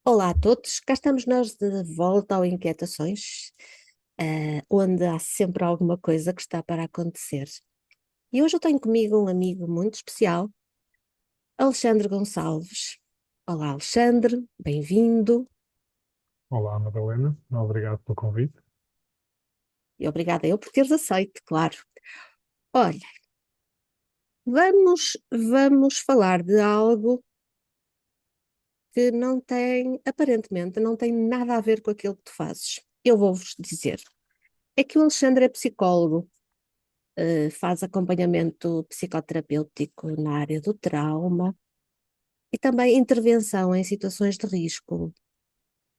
Olá a todos, cá estamos nós de volta ao Inquietações, onde há sempre alguma coisa que está para acontecer. E hoje eu tenho comigo um amigo muito especial, Alexandre Gonçalves. Olá, Alexandre, bem-vindo Olá, Madalena. Obrigado pelo convite. e obrigada eu por teres aceito, claro. Olha, vamos falar de algo que não tem, aparentemente, não tem nada a ver com aquilo que tu fazes. Eu vou-vos dizer. É que o Alexandre é psicólogo. Faz acompanhamento psicoterapêutico na área do trauma e também intervenção em situações de risco,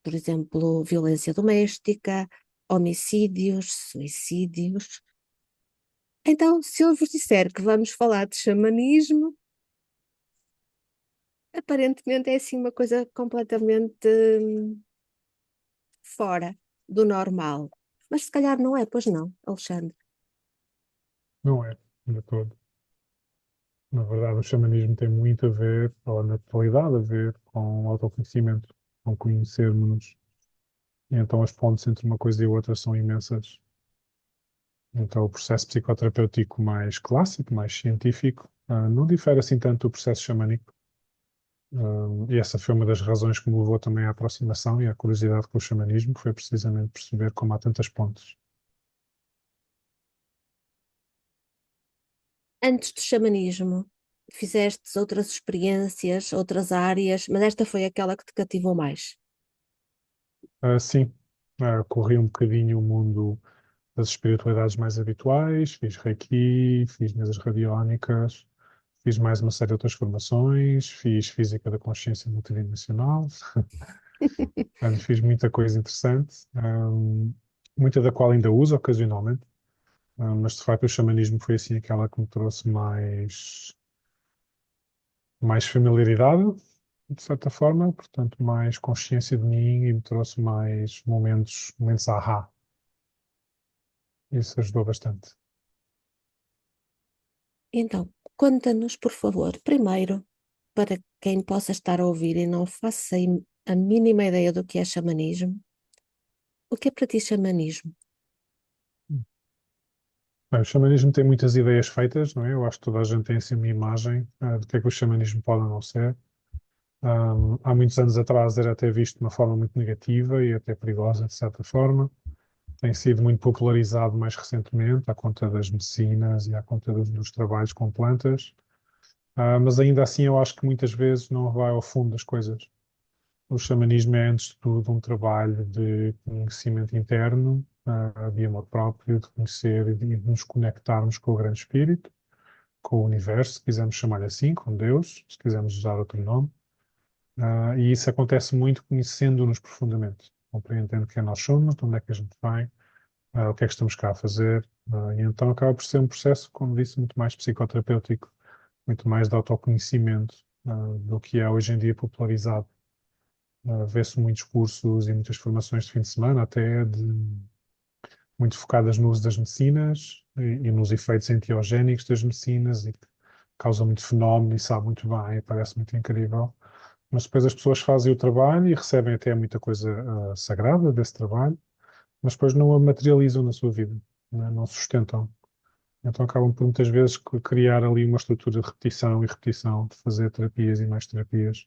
por exemplo, violência doméstica, homicídios, suicídios. Então, se eu vos disser que vamos falar de xamanismo, aparentemente é assim uma coisa completamente fora do normal. Mas se calhar não é, pois não, Alexandre. Não é, de todo. Na verdade, o xamanismo tem muito a ver, ou na totalidade a ver, com autoconhecimento, com conhecermos-nos. E então as pontes entre uma coisa e outra são imensas. Então o processo psicoterapêutico mais clássico, mais científico, não difere assim tanto do processo xamânico. E essa foi uma das razões que me levou também à aproximação e à curiosidade com o xamanismo, foi precisamente perceber como há tantas pontes. Antes do xamanismo, fizeste outras experiências, outras áreas, mas esta foi aquela que te cativou mais. Sim, corri um bocadinho o mundo das espiritualidades mais habituais, fiz Reiki, fiz mesas radiónicas, fiz mais uma série de outras formações, fiz Física da Consciência Multidimensional, portanto, fiz muita coisa interessante, muita da qual ainda uso ocasionalmente, mas de facto o xamanismo foi assim aquela que me trouxe mais familiaridade, de certa forma, portanto, mais consciência de mim e me trouxe mais momentos ahá. Isso ajudou bastante. Então, conta-nos, por favor, primeiro, para quem possa estar a ouvir e não faça a mínima ideia do que é xamanismo, o que é para ti xamanismo? Bem, o xamanismo tem muitas ideias feitas, não é? Eu acho que toda a gente tem assim uma imagem do que é que o xamanismo pode ou não ser. Há muitos anos atrás era até visto de uma forma muito negativa e até perigosa, de certa forma. Tem sido muito popularizado mais recentemente, à conta das medicinas e à conta dos trabalhos com plantas. Mas ainda assim eu acho que muitas vezes não vai ao fundo das coisas. O xamanismo é, antes de tudo, um trabalho de conhecimento interno, de amor próprio, de conhecer e de nos conectarmos com o Grande Espírito, com o universo, se quisermos chamar assim, com Deus, se quisermos usar outro nome. E isso acontece muito conhecendo-nos profundamente, compreendendo quem nós somos, de onde é que a gente vem, o que é que estamos cá a fazer. E então acaba por ser um processo, como disse, muito mais psicoterapêutico, muito mais de autoconhecimento, do que é hoje em dia popularizado. Vê-se muitos cursos e muitas formações de fim de semana, até muito focadas no uso das medicinas e nos efeitos enteogénicos das medicinas e que causam muito fenómeno e sabe muito bem, e parece muito incrível. Mas depois as pessoas fazem o trabalho e recebem até muita coisa sagrada desse trabalho, mas depois não a materializam na sua vida, né? Não sustentam. Então acabam por muitas vezes criar ali uma estrutura de repetição e repetição, de fazer terapias e mais terapias,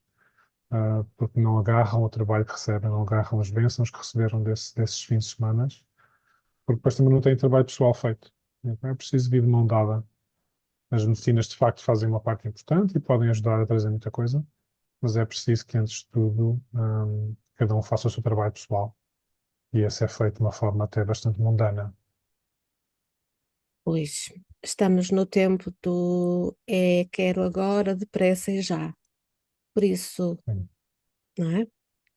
porque não agarram o trabalho que recebem, não agarram as bênçãos que receberam desses fins de semana, porque depois também não têm trabalho pessoal feito. Então é preciso vir de mão dada. As medicinas de facto fazem uma parte importante e podem ajudar a trazer muita coisa, mas é preciso que antes de tudo, cada um faça o seu trabalho pessoal. E esse é feito de uma forma até bastante mundana. Pois, estamos no tempo do quero agora, depressa e já. Por isso, Sim. não é?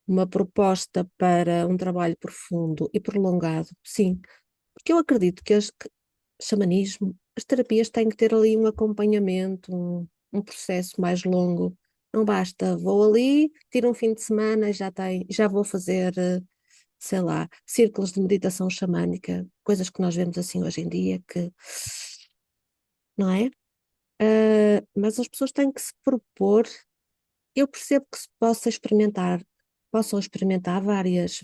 Uma proposta para um trabalho profundo e prolongado, sim, porque eu acredito que xamanismo, as terapias têm que ter ali um acompanhamento, um processo mais longo. Não basta, vou ali, tiro um fim de semana e já vou fazer, sei lá, círculos de meditação xamânica, coisas que nós vemos assim hoje em dia, que, não é? Mas as pessoas têm que se propor. Eu percebo que se possa experimentar possam experimentar várias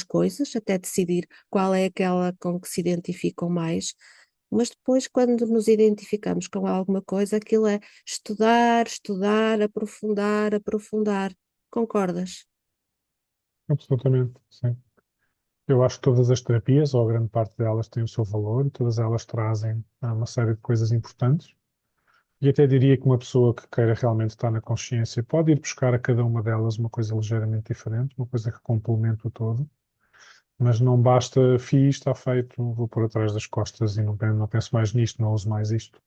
coisas, até decidir qual é aquela com que se identificam mais, mas depois, quando nos identificamos com alguma coisa, aquilo é estudar, estudar, aprofundar, aprofundar. Concordas? Absolutamente, sim. Eu acho que todas as terapias, ou a grande parte delas, têm o seu valor e todas elas trazem uma série de coisas importantes. E até diria que uma pessoa que queira realmente estar na consciência pode ir buscar a cada uma delas uma coisa ligeiramente diferente, uma coisa que complemente o todo. Mas não basta, fiz, está feito, vou por atrás das costas e não penso mais nisto, não uso mais isto.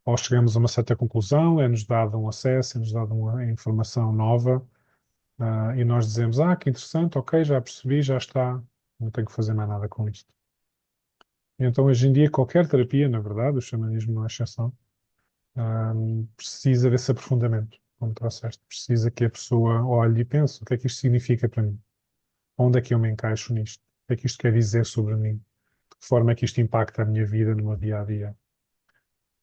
Ou chegamos a uma certa conclusão, é-nos dado um acesso, é-nos dado uma informação nova, e nós dizemos, que interessante, ok, já percebi, já está, não tenho que fazer mais nada com isto. E então, hoje em dia, qualquer terapia, na verdade, o xamanismo não é exceção, precisa desse aprofundamento, como trouxeste. Precisa que a pessoa olhe e pense, o que é que isto significa para mim? Onde é que eu me encaixo nisto? O que é que isto quer dizer sobre mim? De que forma é que isto impacta a minha vida no meu dia a dia?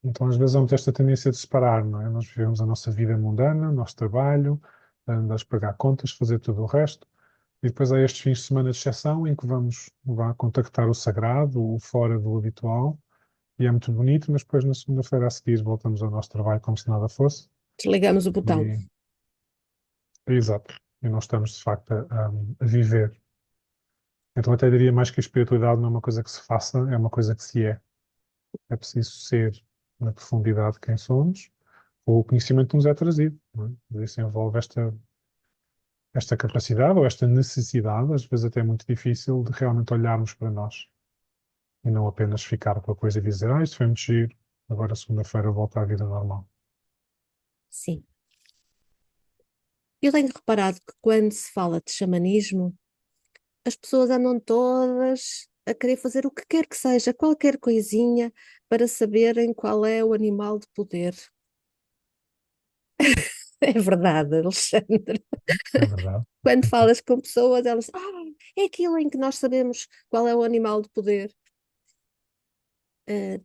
Então, às vezes, há muito esta tendência de separar, não é? Nós vivemos a nossa vida mundana, o nosso trabalho, andamos a pagar contas, fazer tudo o resto, e depois há estes fins de semana de exceção em que vá contactar o sagrado, o fora do habitual, e é muito bonito, mas depois na segunda-feira a seguir voltamos ao nosso trabalho como se nada fosse. Desligamos o botão. E, exato. E não estamos, de facto, a viver. Então, até diria mais que a espiritualidade não é uma coisa que se faça, é uma coisa que se é. É preciso ser, na profundidade, quem somos, ou o conhecimento nos é trazido. Não é? Mas isso envolve esta capacidade ou esta necessidade, às vezes até muito difícil, de realmente olharmos para nós e não apenas ficar com a coisa e dizer, isto foi muito giro, agora segunda-feira volta à vida normal. Sim. Eu tenho reparado que quando se fala de xamanismo, as pessoas andam todas a querer fazer o que quer que seja, qualquer coisinha, para saberem qual é o animal de poder. É verdade, Alexandre. É verdade. Quando falas com pessoas, elas, é aquilo em que nós sabemos qual é o animal de poder.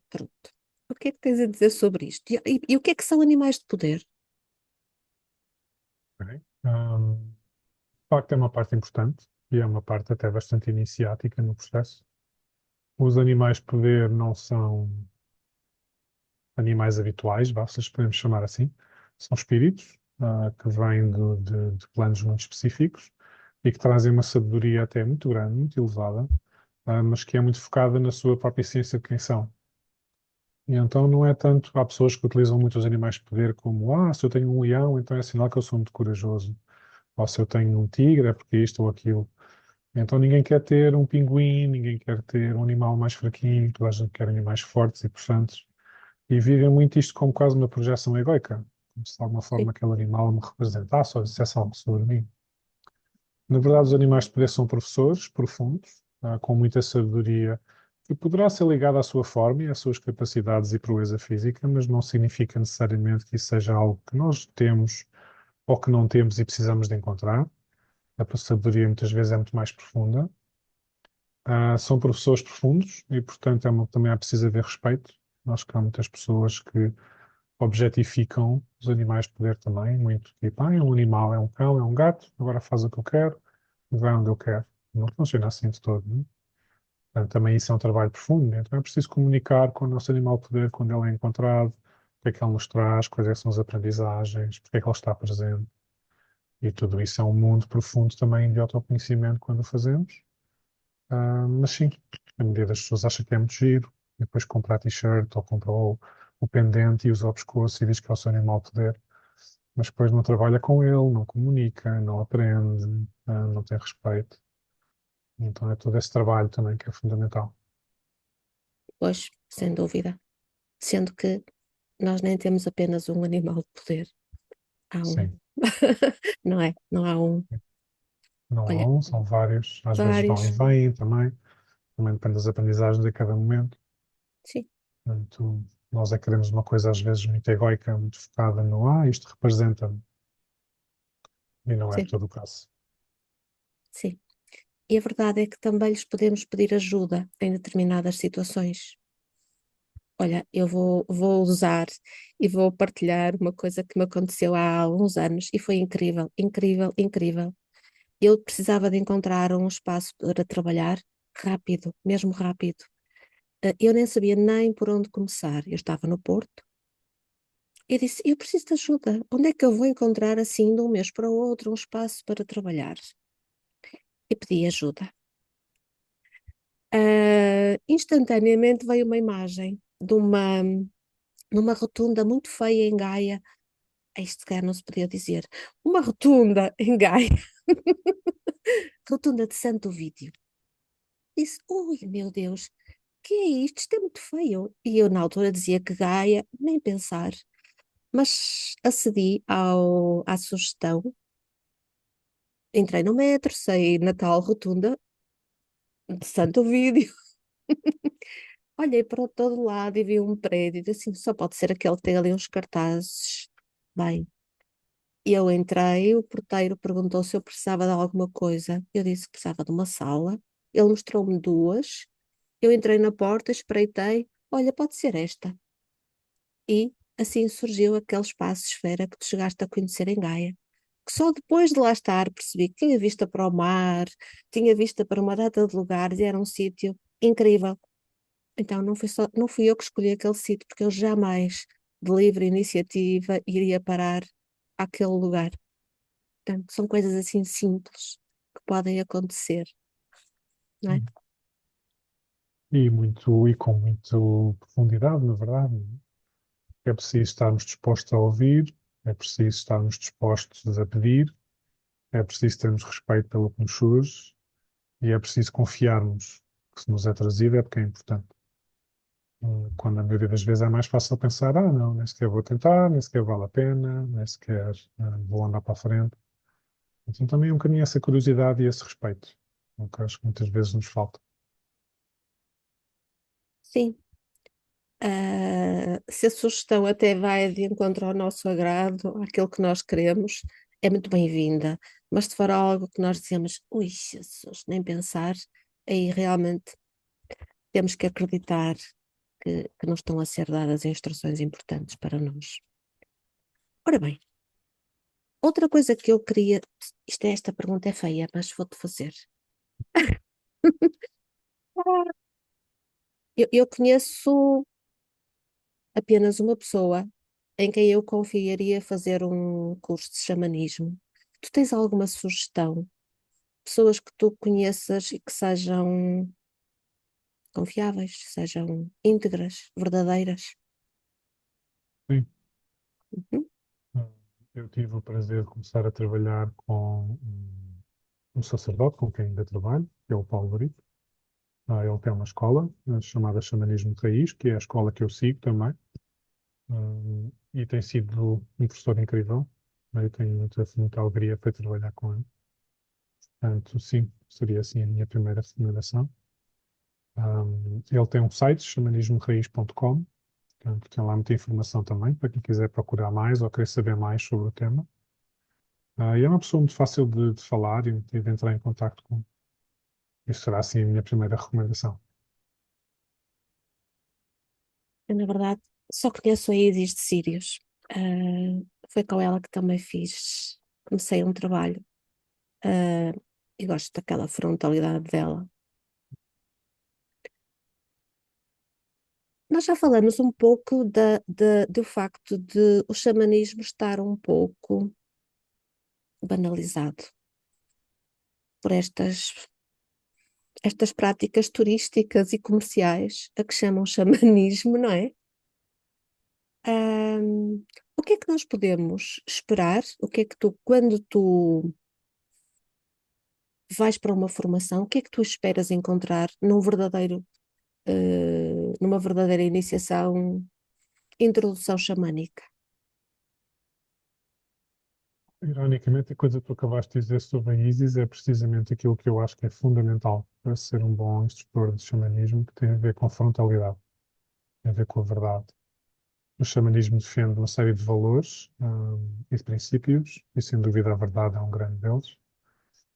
Pronto. O que é que tens a dizer sobre isto? E o que é que são animais de poder? Ok. De facto, é uma parte importante e é uma parte até bastante iniciática no processo. Os animais de poder não são animais habituais, vá, se lhes podemos chamar assim. São espíritos, que vêm de planos muito específicos e que trazem uma sabedoria até muito grande, muito elevada, mas que é muito focada na sua própria essência de quem são. E então não é tanto, há pessoas que utilizam muito os animais de poder como, se eu tenho um leão, então é sinal que eu sou muito corajoso. Ou se eu tenho um tigre, é porque isto ou aquilo. Então ninguém quer ter um pinguim, ninguém quer ter um animal mais fraquinho, toda a gente quer animais fortes e possantes. E vivem muito isto como quase uma projeção egoica, como se de alguma Sim, forma aquele animal me representasse ou dissesse algo sobre mim. Na verdade, os animais de poder são professores profundos, com muita sabedoria, que poderá ser ligada à sua forma e às suas capacidades e proeza física, mas não significa necessariamente que isso seja algo que nós temos ou que não temos e precisamos de encontrar. A sabedoria muitas vezes é muito mais profunda. São professores profundos e, portanto, também é preciso haver respeito. Acho que há muitas pessoas que objetificam os animais de poder também, muito tipo, é um animal, é um cão, é um gato, agora faz o que eu quero, vai onde eu quero. Não funciona assim de todo, né? Portanto, também isso é um trabalho profundo, né? Então é preciso comunicar com o nosso animal de poder quando ele é encontrado, o que é que ele nos traz, quais é que são as aprendizagens, porque é que ele está presente. E tudo isso é um mundo profundo também de autoconhecimento quando o fazemos. Mas sim, a maioria das pessoas acha que é muito giro, e depois compra a t-shirt ou compra o pendente e usa o pescoço e diz que é o seu animal de poder, mas depois não trabalha com ele, não comunica, não aprende, não tem respeito. Então é todo esse trabalho também que é fundamental. pois, sem dúvida. Sendo que nós nem temos apenas um animal de poder. Há um. Sim, Não é? Não há um. não há Olha, um, são vários, às vezes vão e vários. vêm também depende das aprendizagens a cada momento. Sim, Portanto, nós é que queremos uma coisa às vezes muito egoica, muito focada no, isto representa-me, e não é sim, todo o caso. sim. E a verdade é que também lhes podemos pedir ajuda em determinadas situações. Olha, eu vou usar e vou partilhar uma coisa que me aconteceu há alguns anos e foi incrível, incrível, incrível. Eu precisava de encontrar um espaço para trabalhar rápido, mesmo rápido. Eu nem sabia nem por onde começar. Eu estava no Porto. Eu disse, eu preciso de ajuda. Onde é que eu vou encontrar assim de um mês para o outro um espaço para trabalhar? E pedi ajuda. Instantaneamente veio uma imagem numa rotunda muito feia em Gaia. Isto sequer não se podia dizer. Uma rotunda em Gaia. Rotunda de Santo Vídeo. Disse, ui, meu Deus, que é isto? Isto é muito feio. E eu na altura dizia que Gaia, nem pensar. Mas acedi à sugestão, entrei no metro, saí na tal rotunda de Santo Vídeo, olhei para todo lado e vi um prédio, e disse assim, só pode ser aquele que tem ali uns cartazes. Bem, eu entrei, o porteiro perguntou se eu precisava de alguma coisa. Eu disse que precisava de uma sala. Ele mostrou-me duas. Eu entrei na porta, espreitei. Olha, pode ser esta. E assim surgiu aquele espaço esfera que tu chegaste a conhecer em Gaia. Que só depois de lá estar percebi que tinha vista para o mar, tinha vista para uma data de lugares e era um sítio incrível. Então não fui eu que escolhi aquele sítio, porque eu jamais, de livre iniciativa, iria parar àquele lugar. Portanto, são coisas assim simples que podem acontecer, não é? E com muito profundidade, na verdade. É preciso estarmos dispostos a ouvir, é preciso estarmos dispostos a pedir, é preciso termos respeito pelo que nos surge e é preciso confiarmos que se nos é trazido é porque é importante. Quando a maioria das vezes é mais fácil pensar, não, nem sequer vou tentar, nem sequer vale a pena, nem sequer vou andar para a frente. Então também é um bocadinho essa curiosidade e esse respeito, o que acho que muitas vezes nos falta. Sim. Se a sugestão até vai de encontro ao nosso agrado, àquilo que nós queremos, é muito bem-vinda. Mas se for algo que nós dizemos, ui, Jesus, nem pensar, aí realmente temos que acreditar que não estão a ser dadas instruções importantes para nós. Ora bem, outra coisa que eu queria, esta pergunta é feia, mas vou-te fazer. Eu conheço apenas uma pessoa em quem eu confiaria fazer um curso de xamanismo. Tu tens alguma sugestão? Pessoas que tu conheças e que sejam confiáveis, sejam íntegras, verdadeiras? Sim. Uhum. Hum, Eu tive o prazer de começar a trabalhar com um sacerdote com quem ainda trabalho, que é o Paulo Brito. Ele tem uma escola chamada Xamanismo de Raiz, que é a escola que eu sigo também. E tem sido um professor incrível. Eu tenho muita alegria para trabalhar com ele. Portanto, sim, seria assim a minha primeira recomendação. Ele tem um site, xamanismoraiz.com. Portanto, tem lá muita informação também para quem quiser procurar mais ou querer saber mais sobre o tema. E é uma pessoa muito fácil de falar e de entrar em contato com. Isso será assim a minha primeira recomendação. Eu, na verdade, só conheço a Isis de Sírios. Foi com ela que também comecei um trabalho. Ah, e gosto daquela frontalidade dela. Nós já falamos um pouco do facto de o xamanismo estar um pouco banalizado por estas práticas turísticas e comerciais, a que chamam xamanismo, não é? O que é que nós podemos esperar? O que é que quando tu vais para uma formação, o que é que tu esperas encontrar numa verdadeira iniciação, introdução xamânica? Ironicamente, a coisa que tu acabaste de dizer sobre a ISIS é precisamente aquilo que eu acho que é fundamental para ser um bom instrutor de xamanismo, que tem a ver com frontalidade, tem a ver com a verdade. O xamanismo defende uma série de valores, e de princípios, e sem dúvida a verdade é um grande deles,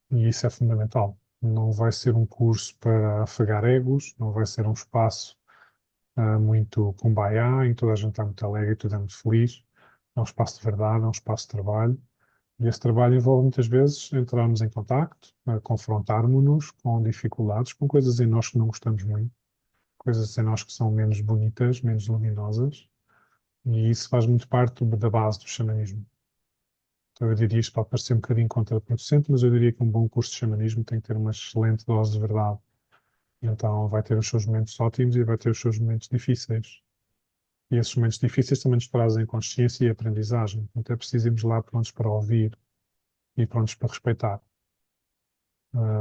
e isso é fundamental. Não vai ser um curso para afagar egos, não vai ser um espaço muito kumbaya, em que toda a gente está muito alegre e tudo é muito feliz. É um espaço de verdade, é um espaço de trabalho, E esse trabalho envolve muitas vezes entrarmos em contacto, confrontarmos-nos com dificuldades, com coisas em nós que não gostamos muito, coisas em nós que são menos bonitas, menos luminosas, e isso faz muito parte da base do xamanismo. Então eu diria, isto pode parecer um bocadinho contraproducente, mas eu diria que um bom curso de xamanismo tem que ter uma excelente dose de verdade. E então vai ter os seus momentos ótimos e vai ter os seus momentos difíceis. E esses momentos difíceis também nos trazem consciência e aprendizagem. Então é preciso irmos lá prontos para ouvir e prontos para respeitar.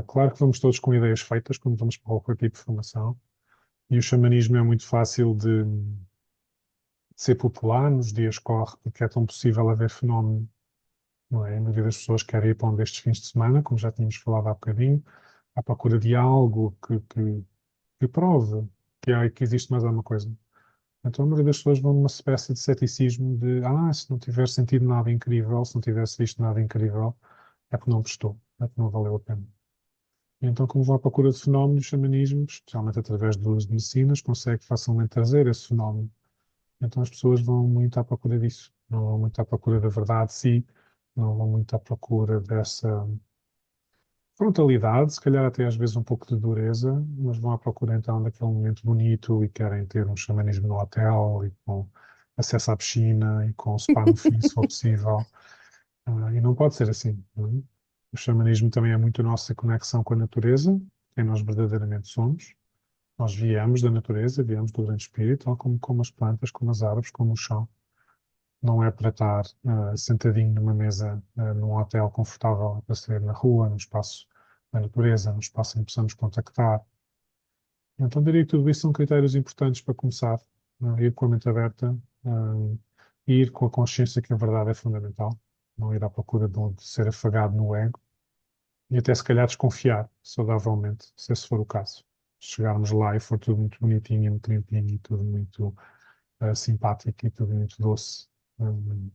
Claro que vamos todos com ideias feitas quando vamos para qualquer tipo de formação. E o xamanismo é muito fácil de ser popular nos dias que corre, porque é tão possível haver fenómeno, não é? A maioria das pessoas quer ir para um destes fins de semana, como já tínhamos falado há bocadinho, à procura de algo que prove que existe mais alguma coisa. Então a maioria das pessoas vão numa espécie de ceticismo de se não tiver sentido nada incrível, se não tivesse visto nada incrível, é porque não prestou, é porque não valeu a pena. E então, como vão à procura de fenómenos, o xamanismo, especialmente através do uso de medicinas, consegue facilmente trazer esse fenómeno. Então as pessoas vão muito à procura disso, não vão muito à procura da verdade, sim, não vão muito à procura dessa frontalidade, se calhar até às vezes um pouco de dureza, mas vão à procura então daquele momento bonito e querem ter um xamanismo no hotel e com acesso à piscina e com spa no fim, se for possível. E não pode ser assim, não é? O xamanismo também é muito a nossa conexão com a natureza, quem nós verdadeiramente somos. Nós viemos da natureza, viemos do grande espírito, tal como as plantas, como as árvores, como o chão. Não é para estar sentadinho numa mesa, num hotel confortável, para ser na rua, no espaço da natureza, no espaço em que possamos contactar. Então, diria que tudo isso são critérios importantes para começar. Ir com a mente aberta, ir com a consciência que a verdade é fundamental, não ir à procura de ser afagado no ego e até se calhar desconfiar saudavelmente, se esse for o caso. Chegarmos lá e for tudo muito bonitinho, e muito limpinho e tudo muito simpático e tudo muito doce. hum,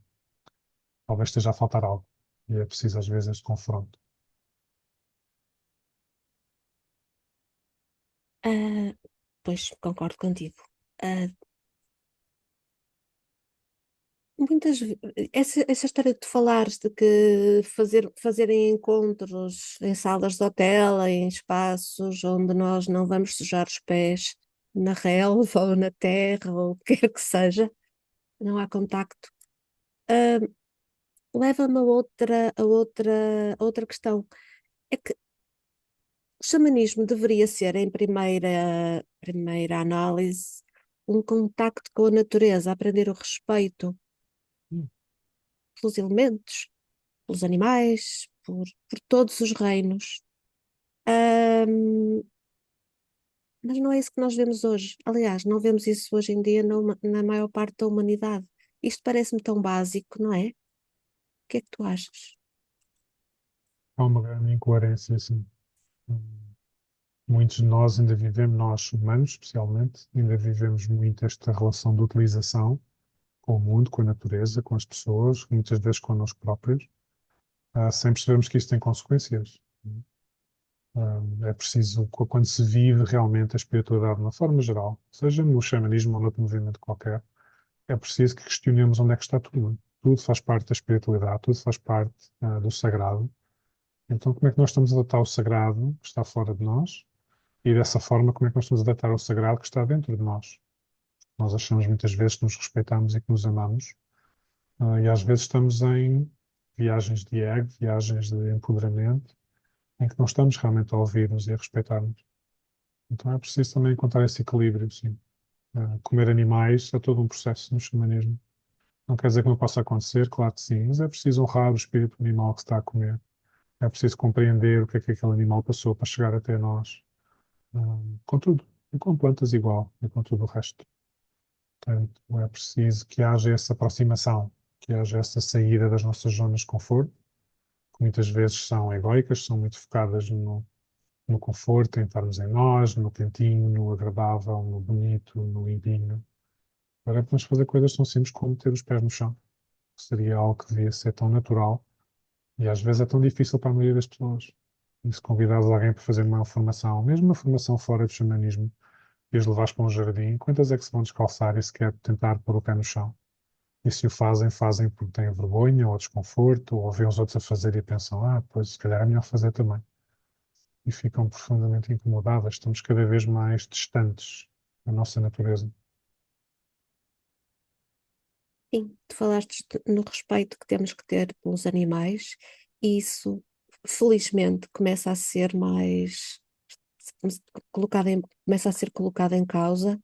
Talvez esteja a faltar algo. E é preciso, às vezes, este confronto. Ah, pois, concordo contigo. Ah, essa história de tu falares de que fazerem encontros em salas de hotel, em espaços onde nós não vamos sujar os pés na relva ou na terra ou o que quer que seja, não há contacto. Ah, leva-me a outra questão. É que o xamanismo deveria ser, em primeira análise, um contacto com a natureza, aprender o respeito Hum. pelos elementos, pelos animais, por todos os reinos. Ahm, mas não é isso que nós vemos hoje. Aliás, não vemos isso hoje em dia na maior parte da humanidade. Isto parece-me tão básico, não é? O que é que tu achas? Há uma grande incoerência, assim. Hum, Muitos de nós ainda vivemos, nós humanos especialmente, ainda vivemos muito esta relação de utilização com o mundo, com a natureza, com as pessoas, muitas vezes connosco próprios, sem percebermos que isso tem consequências. É preciso, quando se vive realmente a espiritualidade de uma forma geral, seja no xamanismo ou noutro movimento qualquer, é preciso que questionemos onde é que está tudo. Tudo faz parte da espiritualidade, tudo faz parte, do sagrado. Então, como é que nós estamos a adaptar o sagrado que está fora de nós? E dessa forma, como é que nós estamos a adaptar o sagrado que está dentro de nós? Nós achamos muitas vezes que nos respeitamos e que nos amamos, e às vezes estamos em viagens de ego, viagens de empoderamento, em que não estamos realmente a ouvir-nos e a respeitar-nos. Então é preciso também encontrar esse equilíbrio, sim. Comer animais é todo um processo no xamanismo. Não quer dizer que não possa acontecer, claro que sim, mas é preciso honrar o espírito animal que se está a comer. É preciso compreender o que é que aquele animal passou para chegar até nós. Com tudo. E com plantas igual, e com tudo o resto. Portanto, é preciso que haja essa aproximação, que haja essa saída das nossas zonas de conforto, que muitas vezes são egóicas, são muito focadas no conforto, em estarmos em nós, no quentinho, no agradável, no bonito, no limpinho. Agora podemos fazer coisas tão simples como ter os pés no chão, que seria algo que devia ser tão natural e às vezes é tão difícil para a maioria das pessoas. E se convidares alguém para fazer uma formação, mesmo uma formação fora do xamanismo, e os levares para um jardim, quantas é que se vão descalçar e sequer tentar pôr o pé no chão? E se o fazem, fazem porque têm vergonha ou desconforto, ou veem os outros a fazer e pensam, pois se calhar é melhor fazer também. E ficam profundamente incomodadas. Estamos cada vez mais distantes da nossa natureza. Sim, tu falaste no respeito que temos que ter pelos animais, e isso, felizmente, começa a ser mais começa a ser colocado em causa.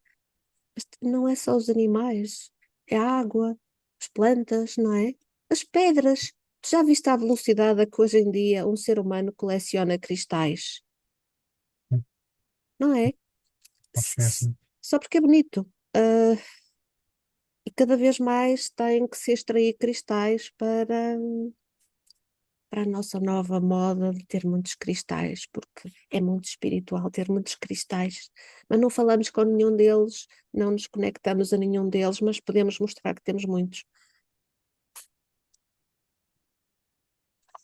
Mas não é só os animais, é a água, as plantas, não é? As pedras. Tu já viste a velocidade a que hoje em dia um ser humano coleciona cristais, não é? Acho que é assim. Só porque é bonito. E cada vez mais tem que se extrair cristais para a nossa nova moda de ter muitos cristais, porque é muito espiritual ter muitos cristais. Mas não falamos com nenhum deles, não nos conectamos a nenhum deles, mas podemos mostrar que temos muitos.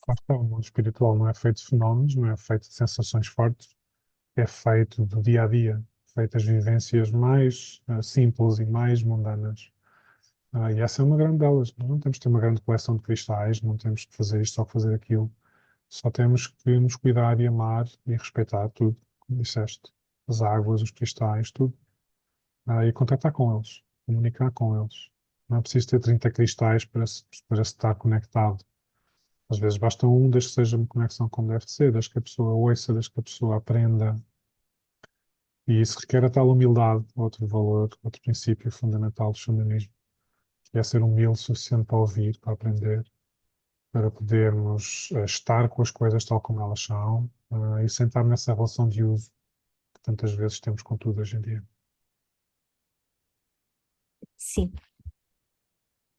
Claro que o mundo espiritual não é feito de fenómenos, não é feito de sensações fortes, é feito do dia a dia, feito das vivências mais simples e mais mundanas. E essa é uma grande delas. Nós não temos que ter uma grande coleção de cristais, não temos que fazer isto ou fazer aquilo. Só temos que nos cuidar e amar e respeitar tudo, como disseste. As águas, os cristais, tudo. E contactar com eles, comunicar com eles. Não é preciso ter 30 cristais para se estar conectado. Às vezes basta um, desde que seja uma conexão como deve ser, desde que a pessoa ouça, desde que a pessoa aprenda. E isso requer a tal humildade, outro valor, outro princípio fundamental do xamanismo, que é ser humilde o suficiente para ouvir, para aprender, para podermos estar com as coisas tal como elas são, e sentar nessa relação de uso que tantas vezes temos com tudo hoje em dia. Sim.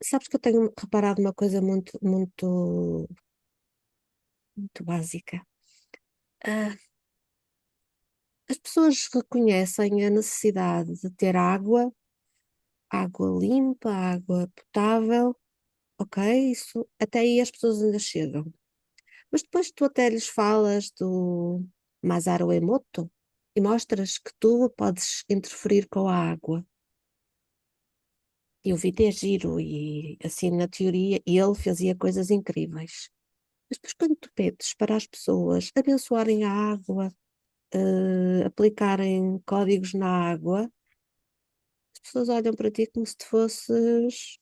Sabes que eu tenho reparado uma coisa muito, muito, muito básica. Ah, as pessoas reconhecem a necessidade de ter água, água limpa, água potável, ok? Isso, até aí as pessoas ainda chegam. Mas depois tu até lhes falas do Masaru Emoto e mostras que tu podes interferir com a água. E o vídeo é giro e assim na teoria ele fazia coisas incríveis. Mas depois quando tu pedes para as pessoas abençoarem a água, aplicarem códigos na água, as pessoas olham para ti como se tu fosses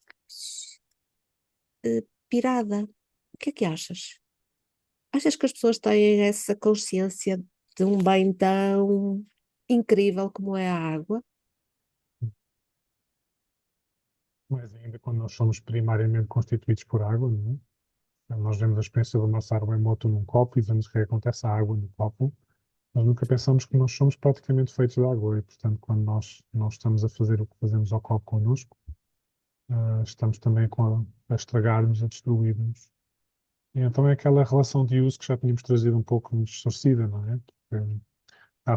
pirada. O que é que achas? Achas que as pessoas têm essa consciência de um bem tão incrível como é a água? Mas ainda quando nós somos primariamente constituídos por água, não é? Então, nós vemos a experiência do Masaru Emoto num copo e vemos o que acontece à água no copo. Nós nunca pensamos que nós somos praticamente feitos de água e, portanto, quando nós não estamos a fazer o que fazemos ao copo connosco, estamos também a estragar-nos, a destruir-nos. E então é aquela relação de uso que já tínhamos trazido um pouco distorcida, não é? Porque,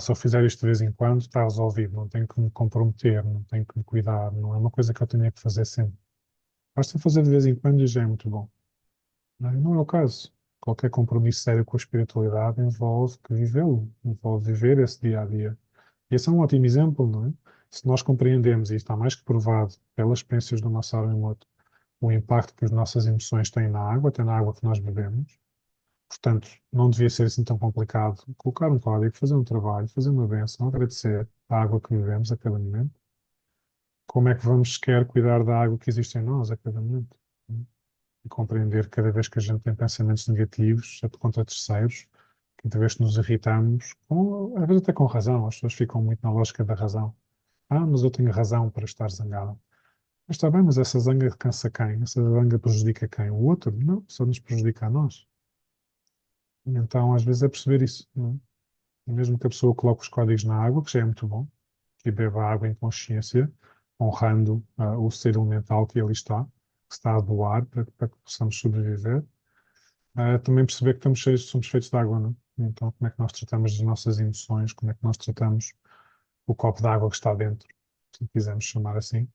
se eu fizer isto de vez em quando, está resolvido, não tenho que me comprometer, não tenho que me cuidar, não é uma coisa que eu tenha que fazer sempre. Basta fazer de vez em quando e já é muito bom. Não, não é o caso. Qualquer compromisso sério com a espiritualidade envolve que vivê-lo, envolve viver esse dia a dia. E esse é um ótimo exemplo, não é? Se nós compreendemos, e está mais que provado pelas experiências do Masaru Emoto, o impacto que as nossas emoções têm na água, até na água que nós bebemos, portanto, não devia ser assim tão complicado colocar um código, fazer um trabalho, fazer uma bênção, agradecer a água que bebemos a cada momento. Como é que vamos sequer cuidar da água que existe em nós a cada momento? E compreender que cada vez que a gente tem pensamentos negativos, exceto contra terceiros, cada vez que nos irritamos, às vezes até com razão, as pessoas ficam muito na lógica da razão. Mas eu tenho razão para estar zangado. Mas está bem, mas essa zanga cansa quem? Essa zanga prejudica quem? O outro? Não, só nos prejudica a nós. E então, às vezes, é perceber isso. Não é? E mesmo que a pessoa coloque os códigos na água, que já é muito bom, que beba água em consciência, honrando o ser elemental que ali está, que está a doar para que possamos sobreviver. Também perceber que somos feitos de água, não é? Então, como é que nós tratamos as nossas emoções? Como é que nós tratamos o copo de água que está dentro, se quisermos chamar assim?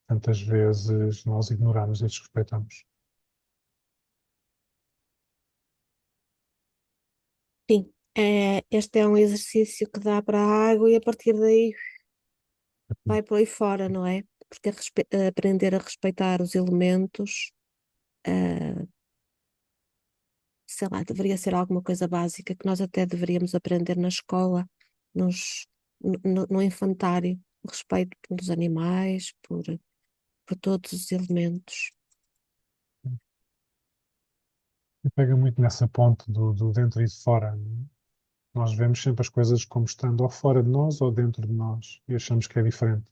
Tantas vezes nós ignoramos e desrespeitamos. Sim, este é um exercício que dá para a água e a partir daí vai por aí fora, não é? porque aprender a respeitar os elementos, ah, sei lá, deveria ser alguma coisa básica que nós até deveríamos aprender na escola, nos, no infantário, o respeito pelos animais, por todos os elementos. E pega muito nessa ponte do dentro e de fora, não é? Nós vemos sempre as coisas como estando ou fora de nós ou dentro de nós e achamos que é diferente.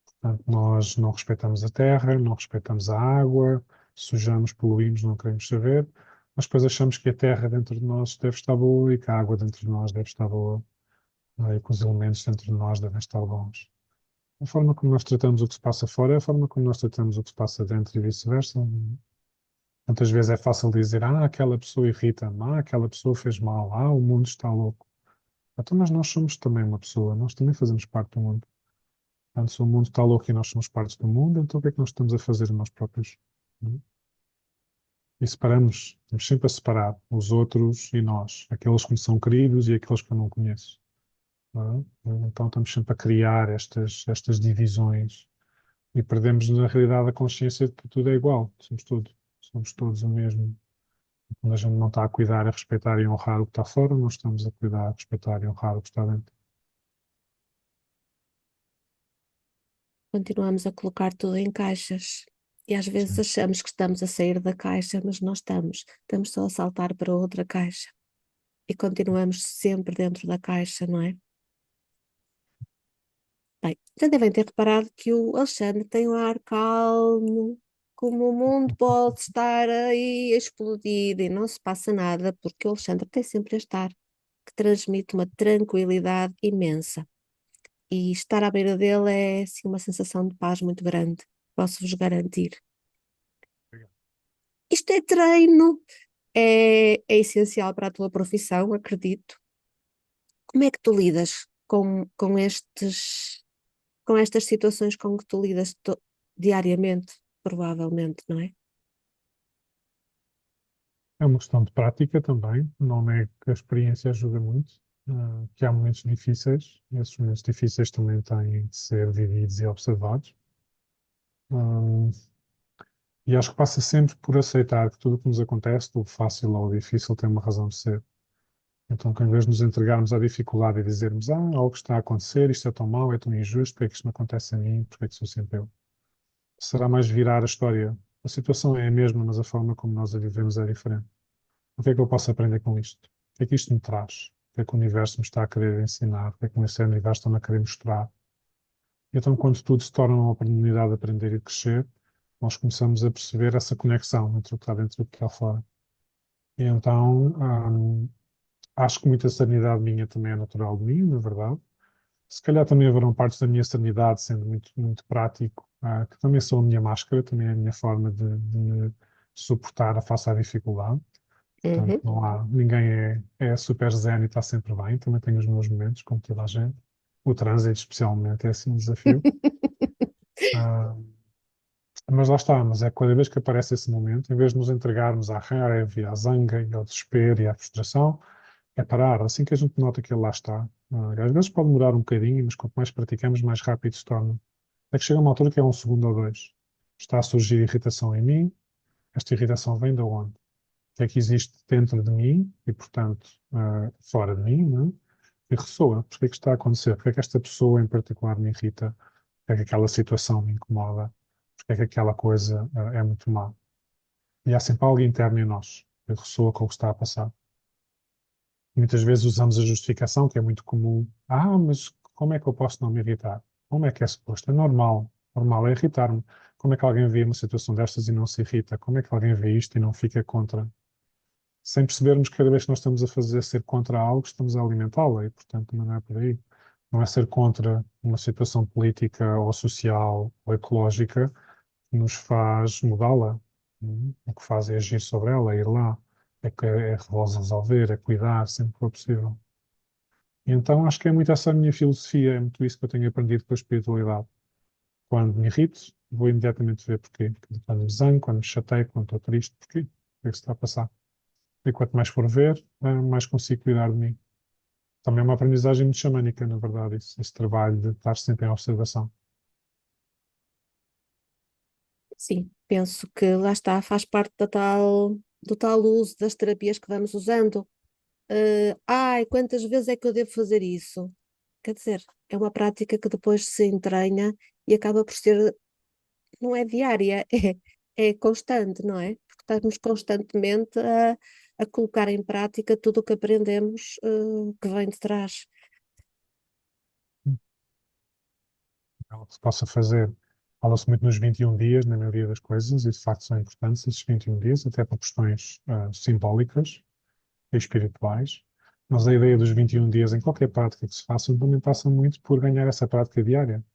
Portanto, nós não respeitamos a terra, não respeitamos a água, sujamos, poluímos, não queremos saber, mas depois achamos que a terra dentro de nós deve estar boa e que a água dentro de nós deve estar boa, não é? E que os elementos dentro de nós devem estar bons. A forma como nós tratamos o que se passa fora é a forma como nós tratamos o que se passa dentro e vice-versa. Muitas vezes é fácil dizer, aquela pessoa irrita-me, aquela pessoa fez mal, o mundo está louco. Então, mas nós somos também uma pessoa, nós também fazemos parte do mundo. Portanto, se o mundo está louco e nós somos parte do mundo, então o que é que nós estamos a fazer a nós próprios? Não é? E separamos, estamos sempre a separar os outros e nós, aqueles que me são queridos e aqueles que eu não conheço. Não é? Então estamos sempre a criar estas divisões e perdemos na realidade a consciência de que tudo é igual, somos todos o mesmo. Quando a gente não está a cuidar, a respeitar e honrar o que está fora, nós estamos a cuidar, a respeitar e honrar o que está dentro. Continuamos a colocar tudo em caixas. E às vezes Sim. achamos que estamos a sair da caixa, mas não estamos. Estamos só a saltar para outra caixa. E continuamos sempre dentro da caixa, não é? Bem, já devem ter reparado que o Alexandre tem um ar calmo, como o mundo pode estar aí explodido e não se passa nada, porque o Alexandre tem sempre este ar que transmite uma tranquilidade imensa. E estar à beira dele é assim, uma sensação de paz muito grande, posso-vos garantir. Isto é treino, é essencial para a tua profissão, acredito. Como é que tu lidas com estas situações com que tu lidas diariamente, provavelmente, não é? É uma questão de prática também, não é que a experiência ajuda muito, que há momentos difíceis, e esses momentos difíceis também têm de ser vividos e observados. Ah, e acho que passa sempre por aceitar que tudo o que nos acontece, do fácil ao difícil, tem uma razão de ser. Então, que em vez de nos entregarmos à dificuldade e dizermos, algo está a acontecer, isto é tão mau, é tão injusto, porque é que isto me acontece a mim, porque é que sou sempre eu? Será mais virar a história. A situação é a mesma, mas a forma como nós a vivemos é diferente. O que é que eu posso aprender com isto? O que é que isto me traz? O que é que o universo me está a querer ensinar? O que é que o universo está-me a querer mostrar? E então, quando tudo se torna uma oportunidade de aprender e de crescer, nós começamos a perceber essa conexão entre o que está dentro e o que está fora. E então, acho que muita sanidade minha também é natural de mim, na verdade. Se calhar também haverão partes da minha sanidade, sendo muito, muito prático, que também são a minha máscara, também é a minha forma de me suportar face à dificuldade. Portanto, Uhum. não há, ninguém é super zen e está sempre bem. Também tenho os meus momentos, como toda a gente. O trânsito, especialmente, é assim um desafio. Ah, mas lá está, mas é cada vez que aparece esse momento, em vez de nos entregarmos à raiva, à zanga, e ao desespero e à frustração, é parar. Assim que a gente nota que ele lá está. Às vezes pode demorar um bocadinho, mas quanto mais praticamos, mais rápido se torna. É que chega uma altura que é um segundo ou dois. Está a surgir irritação em mim. Esta irritação vem de onde? O que é que existe dentro de mim e, portanto, fora de mim, não é? E ressoa. Porque é que está a acontecer? Porque é que esta pessoa em particular me irrita? Porque é que aquela situação me incomoda? Porque é que aquela coisa, é muito má? E há sempre algo interno em nós que ressoa com o que está a passar. Muitas vezes usamos a justificação, que é muito comum. Mas como é que eu posso não me irritar? Como é que é suposto? É normal. Normal é irritar-me. Como é que alguém vê uma situação destas e não se irrita? Como é que alguém vê isto e não fica contra? Sem percebermos que cada vez que nós estamos a fazer ser contra algo, estamos a alimentá-la e, portanto, não é por aí. Não é ser contra uma situação política ou social ou ecológica que nos faz mudá-la. O que faz é agir sobre ela, é ir lá, é resolver, é cuidar, sempre que for possível. E então acho que é muito essa a minha filosofia, é muito isso que eu tenho aprendido com a espiritualidade. Quando me irrito, vou imediatamente ver porquê. Quando me zango, quando me chateio, quando estou triste, porquê? O que é que se está a passar? E quanto mais for ver, mais consigo cuidar de mim. Também é uma aprendizagem muito xamânica, na verdade, esse trabalho de estar sempre em observação. Sim, penso que lá está, faz parte do tal uso das terapias que vamos usando. Ai, quantas vezes é que eu devo fazer isso? Quer dizer, é uma prática que depois se entranha e acaba por ser, não é diária, é constante, não é? Porque estamos constantemente a colocar em prática tudo o que aprendemos, que vem de trás. Algo que se possa fazer. Fala-se muito nos 21 dias, na maioria das coisas, e de facto são importantes esses 21 dias, até por questões simbólicas e espirituais. Mas a ideia dos 21 dias em qualquer prática que se faça também passa muito por ganhar essa prática diária.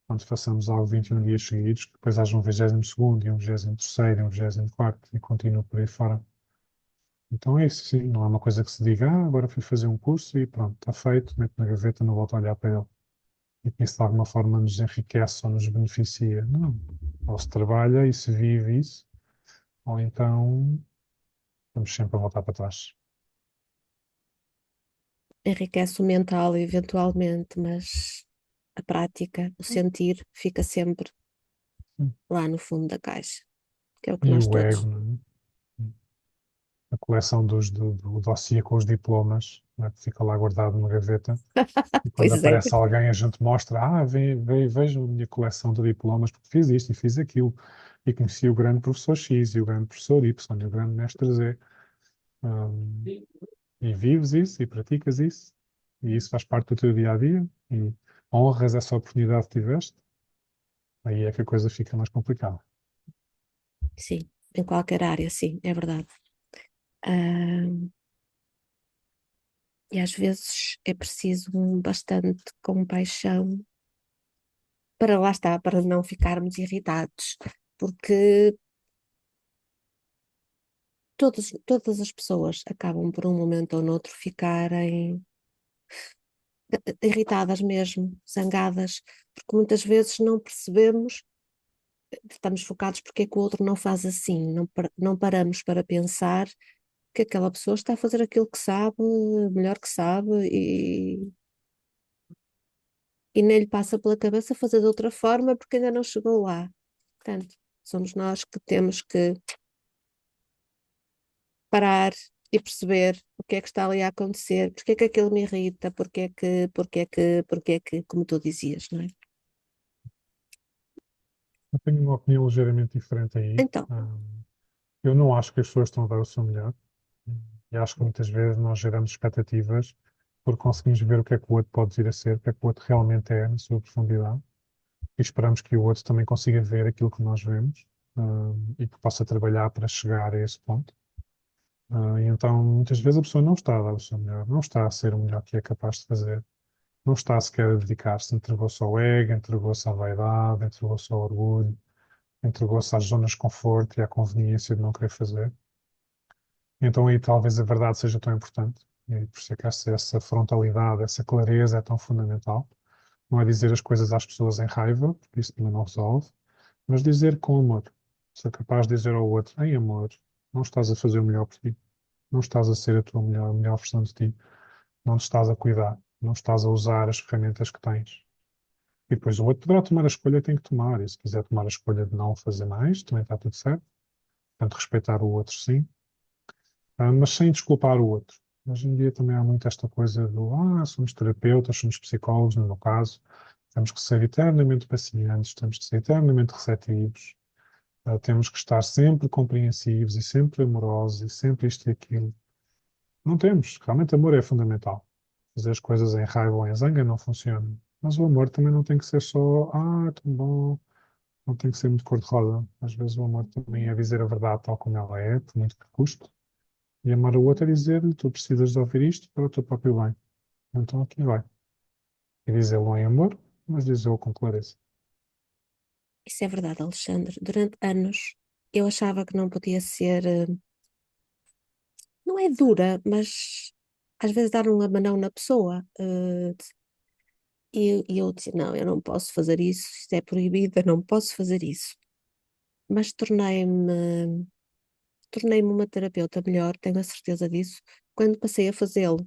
Quando façamos algo 21 dias seguidos, que depois haja um 22º e um 23º e um 24º e continua por aí fora. Então é isso, sim. Não é uma coisa que se diga, agora fui fazer um curso e pronto, está feito, meto na gaveta, não volto a olhar para ele. E que isso de alguma forma nos enriquece ou nos beneficia. Não. Ou se trabalha e se vive isso, ou então estamos sempre a voltar para trás. Enriquece o mental eventualmente, mas a prática, o sentir, fica sempre lá no fundo da caixa, que é o que E nós o todos. ego, não é? A coleção do dossiê com os diplomas, não é? Que fica lá guardado numa gaveta. E quando Pois é, aparece alguém, a gente mostra, vejam a minha coleção de diplomas, porque fiz isto e fiz aquilo. E conheci o grande professor X e o grande professor Y e o grande mestre Z. Hum, e vives isso e praticas isso. E isso faz parte do teu dia a dia. E honras essa oportunidade que tiveste. Aí é que a coisa fica mais complicada. sim, em qualquer área, sim, é verdade. Ah, e às vezes é preciso bastante compaixão para lá estar, para não ficarmos irritados, porque todas as pessoas acabam por um momento ou noutro ficarem irritadas mesmo, zangadas, porque muitas vezes não percebemos, estamos focados porque é que o outro não faz assim, não paramos para pensar que aquela pessoa está a fazer aquilo que sabe, melhor que sabe, e nem lhe passa pela cabeça fazer de outra forma porque ainda não chegou lá. Portanto, somos nós que temos que parar e perceber o que é que está ali a acontecer, porque é que aquilo me irrita, porque é que, como tu dizias, não é? Eu tenho uma opinião ligeiramente diferente aí. Então, Eu não acho que as pessoas estão a dar o seu melhor. E acho que muitas vezes nós geramos expectativas porque conseguimos ver o que é que o outro pode vir a ser, o que é que o outro realmente é na sua profundidade. E esperamos que o outro também consiga ver aquilo que nós vemos, e que possa trabalhar para chegar a esse ponto. E então, muitas vezes a pessoa não está a dar o seu melhor, não está a ser o melhor que é capaz de fazer, não está sequer a dedicar-se, entregou-se ao ego, entregou-se à vaidade, entregou-se ao orgulho, entregou-se às zonas de conforto e à conveniência de não querer fazer. Então aí talvez a verdade seja tão importante, e por isso é que essa frontalidade, essa clareza é tão fundamental. Não é dizer as coisas às pessoas em raiva, porque isso também não resolve, mas dizer com amor. Ser capaz de dizer ao outro, em amor, não estás a fazer o melhor por ti, não estás a ser a melhor versão de ti, não te estás a cuidar, não estás a usar as ferramentas que tens. E depois o outro poderá tomar a escolha que tem que tomar, e se quiser tomar a escolha de não fazer mais, também está tudo certo. Portanto, respeitar o outro, sim, mas sem desculpar o outro. Hoje em dia também há muito esta coisa do, somos terapeutas, somos psicólogos, no meu caso, temos que ser eternamente pacientes, temos que ser eternamente receptivos, temos que estar sempre compreensivos e sempre amorosos e sempre isto e aquilo. Não temos. Realmente amor é fundamental. Fazer as coisas em raiva ou em zanga não funciona. Mas o amor também não tem que ser só, tão bom, não tem que ser muito cor-de-rosa. Às vezes o amor também é dizer a verdade tal como ela é, por muito que custe. E amar o outro é dizer-lhe, tu precisas de ouvir isto para o teu próprio bem. Então aqui vai. E dizê-lo em amor, mas dizê-lo com clareza. isso é verdade, Alexandre. Durante anos eu achava que não podia ser, não é dura, mas às vezes dar um lamanão na pessoa. E eu disse, não, eu não posso fazer isso, isto é proibido, eu não posso fazer isso. Mas tornei-me uma terapeuta melhor, tenho a certeza disso, quando passei a fazê-lo.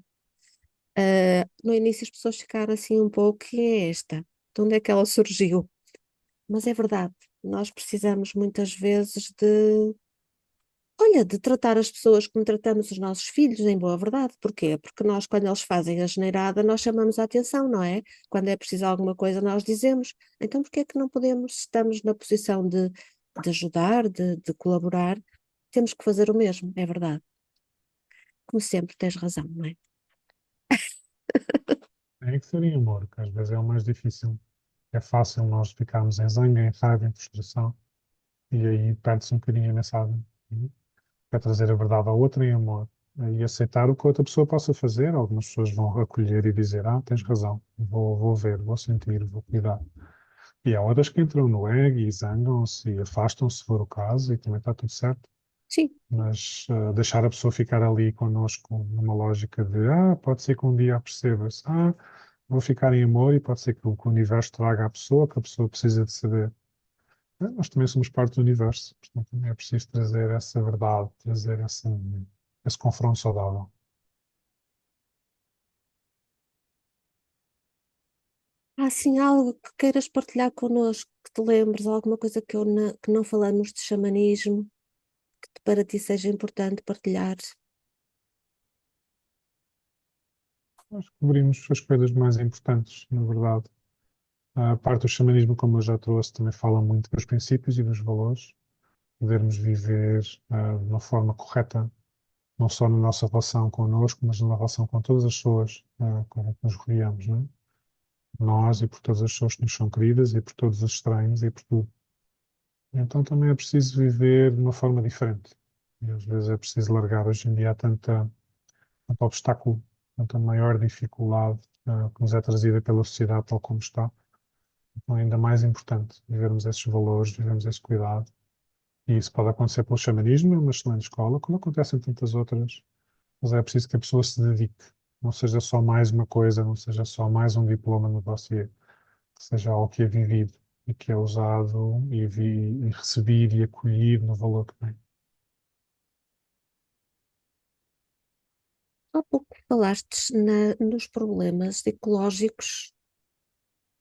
No início as pessoas ficaram assim um pouco, quem é esta? De onde é que ela surgiu? Mas é verdade. Nós precisamos muitas vezes de, olha, de tratar as pessoas como tratamos os nossos filhos, em boa verdade. Porquê? Porque nós, quando eles fazem a geneirada, nós chamamos a atenção, não é? Quando é preciso alguma coisa, nós dizemos. Então, porquê é que não podemos, se estamos na posição de ajudar, de colaborar, temos que fazer o mesmo, é verdade. Como sempre, tens razão, não é? É que seria amor, que às vezes é o mais difícil. É fácil nós ficarmos em zanga, em raiva, em frustração, e aí perde-se um bocadinho a mensagem. Para trazer a verdade ao outro em amor. E aceitar o que a outra pessoa possa fazer. Algumas pessoas vão acolher e dizer, tens razão, vou ver, vou sentir, vou cuidar. E há outras que entram no ego e zangam-se e afastam-se, se for o caso, e também está tudo certo. Sim. Mas deixar a pessoa ficar ali connosco numa lógica de, pode ser que um dia perceba-se, vou ficar em amor e pode ser que o universo traga à pessoa, que a pessoa precisa de saber. Nós também somos parte do universo, portanto também é preciso trazer essa verdade, trazer esse confronto saudável. Há assim algo que queiras partilhar connosco, que te lembres, alguma coisa que não falamos de xamanismo, que para ti seja importante partilhar? Nós cobrimos as coisas mais importantes, na verdade. A parte do xamanismo, como eu já trouxe, também fala muito dos princípios e dos valores. Podermos viver de uma forma correta, não só na nossa relação connosco, mas na relação com todas as pessoas com que nos rodeamos, não é? Nós e por todas as pessoas que nos são queridas e por todos os estranhos e por tudo. Então também é preciso viver de uma forma diferente. E às vezes é preciso largar. Hoje em dia há tanto obstáculo, tanta maior dificuldade que nos é trazida pela sociedade tal como está. Então é ainda mais importante vivermos esses valores, vivermos esse cuidado. E isso pode acontecer pelo xamanismo, é uma excelente escola, como acontece em tantas outras. Mas é preciso que a pessoa se dedique. Não seja só mais uma coisa, não seja só mais um diploma no dossiê. Que seja algo que é vivido e que é usado e recebido e acolhido no valor que tem. Há pouco falaste nos problemas ecológicos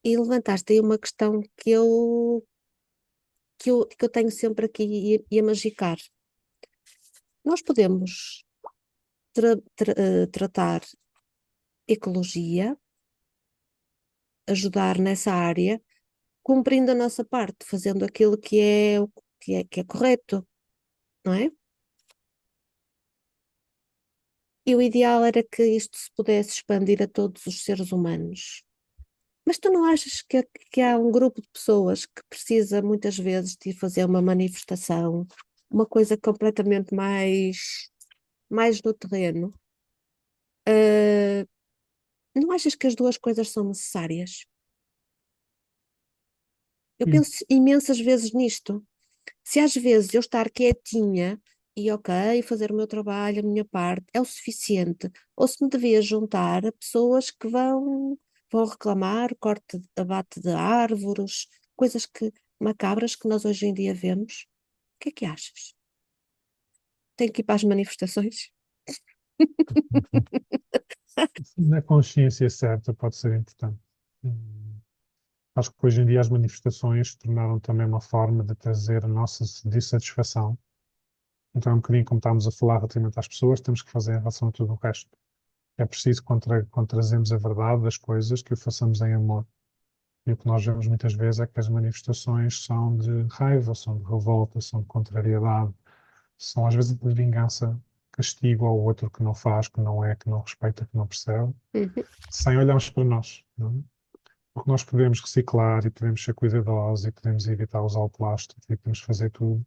e levantaste aí uma questão que eu tenho sempre aqui e a magicar. Nós podemos tratar ecologia, ajudar nessa área, cumprindo a nossa parte, fazendo aquilo que é correto, não é? E o ideal era que isto se pudesse expandir a todos os seres humanos. Mas tu não achas que há um grupo de pessoas que precisa muitas vezes de ir fazer uma manifestação, uma coisa completamente mais no terreno? Ah, não achas que as duas coisas são necessárias? Eu Sim. penso imensas vezes nisto. Se às vezes eu estar quietinha e ok, fazer o meu trabalho, a minha parte, é o suficiente, ou se me devia juntar a pessoas que vão reclamar corte, abate de árvores, coisas macabras que nós hoje em dia vemos. O que é que achas? Tenho que ir para as manifestações? Na consciência certa pode ser importante. Hum, Acho que hoje em dia as manifestações se tornaram também uma forma de trazer a nossa dissatisfação. Então é um bocadinho como estávamos a falar relativamente às pessoas, temos que fazer em relação a tudo o resto. É preciso, quando trazemos a verdade das coisas, que o façamos em amor. E o que nós vemos muitas vezes é que as manifestações são de raiva, são de revolta, são de contrariedade, são às vezes de vingança, castigo ao outro que não faz, que não é, que não respeita, que não percebe, Uhum. sem olharmos para nós, não é? Porque nós podemos reciclar e podemos ser cuidadosos e podemos evitar usar o plástico e podemos fazer tudo.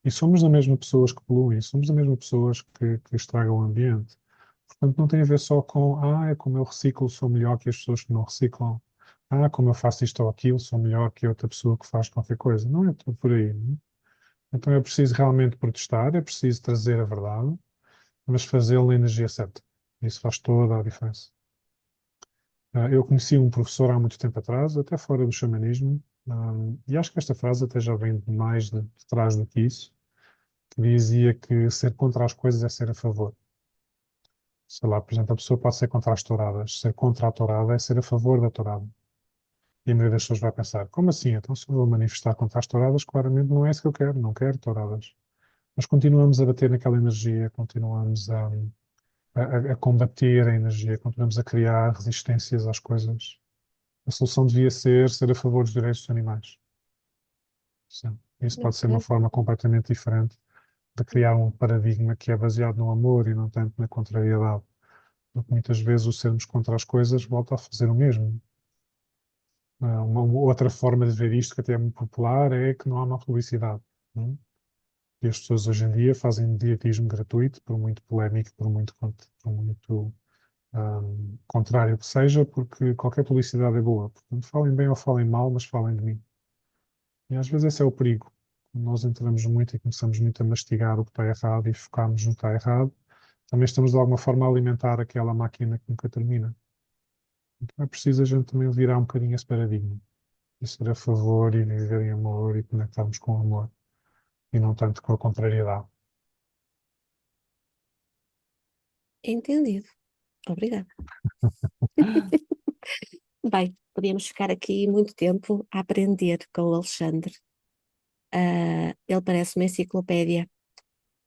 E somos as mesmas pessoas que poluem, somos as mesmas pessoas que estragam o ambiente. Portanto, não tem a ver só com, é como eu reciclo, sou melhor que as pessoas que não reciclam. Como eu faço isto ou aquilo, sou melhor que outra pessoa que faz qualquer coisa. Não é tudo por aí, não é? Então é preciso realmente protestar, é preciso trazer a verdade, mas fazê-lo na energia certa. Isso faz toda a diferença. Eu conheci um professor há muito tempo atrás, até fora do xamanismo, e acho que esta frase até já vem de mais de trás do que isso, que dizia que ser contra as coisas é ser a favor. Sei lá, por exemplo, a pessoa pode ser contra as touradas. Ser contra a tourada é ser a favor da tourada. E a maioria das pessoas vai pensar, como assim? Então se eu vou manifestar contra as touradas, claramente não é isso que eu quero, não quero touradas. Mas continuamos a bater naquela energia, continuamos a combater a energia, continuamos a criar resistências às coisas. A solução devia ser a favor dos direitos dos animais. Sim. Isso pode ser uma Ok. forma completamente diferente de criar um paradigma que é baseado no amor e não tanto na contrariedade. Porque muitas vezes o sermos contra as coisas volta a fazer o mesmo. Uma outra forma de ver isto, que até é muito popular, é que não há uma publicidade. Não é? E as pessoas hoje em dia fazem mediatismo gratuito, por muito polémico, por muito contrário que seja, porque qualquer publicidade é boa. Portanto, falem bem ou falem mal, mas falem de mim. E às vezes esse é o perigo. Quando nós entramos muito e começamos muito a mastigar o que está errado e focamos no que está errado, também estamos de alguma forma a alimentar aquela máquina que nunca termina. Então é preciso a gente também virar um bocadinho esse paradigma. E ser a favor e viver em amor e conectarmos com o amor e não tanto com a contrariedade. Entendido. Obrigada. Bem, podíamos ficar aqui muito tempo a aprender com o Alexandre. Ele parece uma enciclopédia,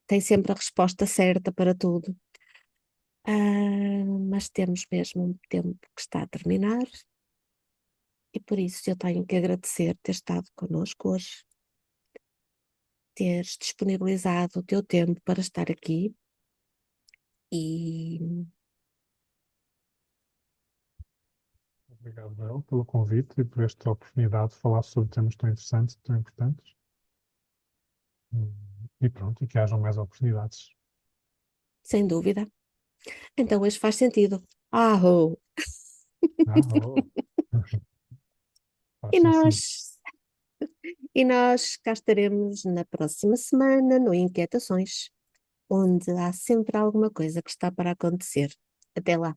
tem sempre a resposta certa para tudo. Mas temos mesmo um tempo que está a terminar e por isso eu tenho que agradecer ter estado connosco hoje, teres disponibilizado o teu tempo para estar aqui e Obrigado, Bel, pelo convite e por esta oportunidade de falar sobre temas tão interessantes e tão importantes. E pronto, e que hajam mais oportunidades. sem dúvida. Então hoje faz sentido. Oh. Ah, oh. E Faz sim, sim. nós, e nós cá estaremos na próxima semana no Inquietações, onde há sempre alguma coisa que está para acontecer. Até lá.